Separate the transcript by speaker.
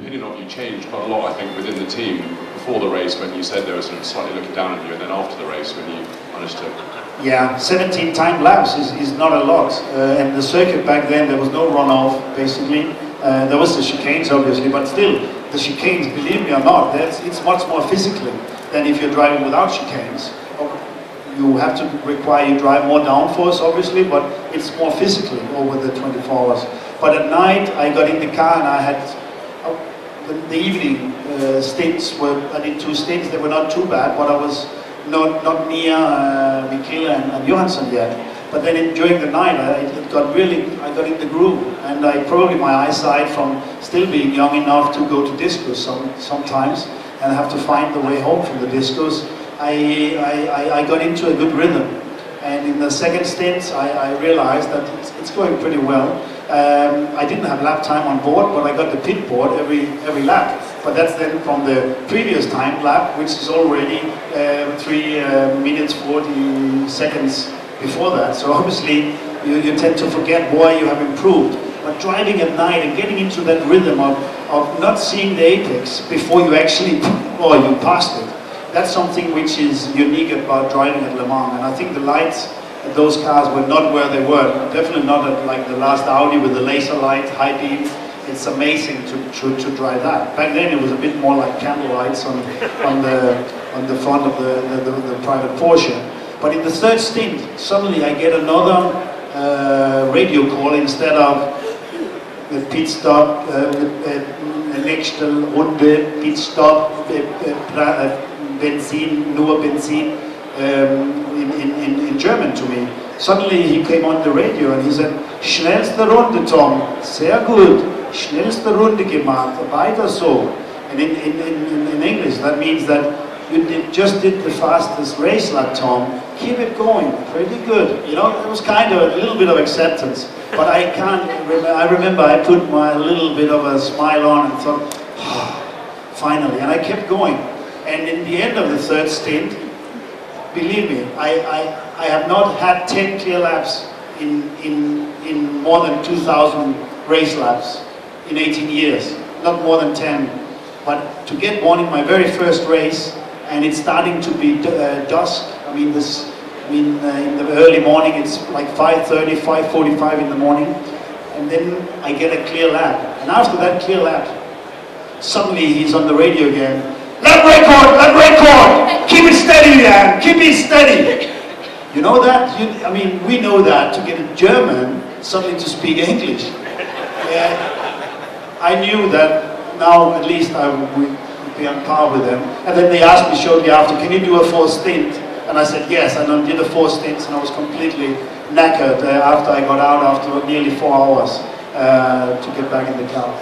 Speaker 1: opinion of you changed quite a lot, I think, within the team before the race when you said they were sort of slightly looking down at you, and then after the race when you managed to...
Speaker 2: Yeah, 17 time laps is not a lot, and the circuit back then there was no runoff basically. There was the chicanes obviously, but still, the chicanes, believe me or not, it's much more physically than if you're driving without chicanes. You have to require you drive more downforce obviously, but it's more physically over the 24 hours. But at night I got in the car and I had the evening stints I did 2 stints. They were not too bad, but I was not near Michele and Johansson yet. But then during the night I got in the groove, and probably my eyesight from still being young enough to go to discos sometimes and have to find the way home from the discos, I got into a good rhythm. And in the second stint I realized that it's going pretty well. I didn't have lap time on board, but I got the pit board every lap. But that's then from the previous time lap, which is already 3 minutes 40 seconds before that. So obviously you tend to forget why you have improved. But driving at night and getting into that rhythm of not seeing the apex before you actually, or you passed it, that's something which is unique about driving at Le Mans. And I think the lights at those cars were not where they were. Definitely not at like the last Audi with the laser light, high beam. It's amazing to drive that. Back then it was a bit more like candle lights on the front of the private Porsche. But in the third stint, suddenly I get another radio call instead of the pit stop, nächste Runde, pit stop, Benzin, nur Benzin, in German to me. Suddenly he came on the radio and he said, schnellste Runde, Tom, sehr gut, schnellste Runde gemacht, weiter so. And in English that means that you just did the fastest race lap, Tom, keep it going, pretty good. You know, it was kind of a little bit of acceptance, but I remember I put my little bit of a smile on and thought, oh, finally, and I kept going. And in the end of the third stint, believe me, I have not had 10 clear laps in more than 2,000 race laps in 18 years, not more than 10. But to get one in my very first race, and it's starting to be dusk. I mean, in the early morning, it's like 5:30, 5:45 in the morning, and then I get a clear lap. And after that clear lap, suddenly he's on the radio again. Lap record, keep it steady, man, keep it steady. You know that? I mean, we know that to get a German suddenly to speak English. I knew that now at least I would be on par with them. And then they asked me shortly after, can you do a 4th stint? And I said yes, and I did a 4 stints, and I was completely knackered after I got out after nearly 4 hours to get back in the car.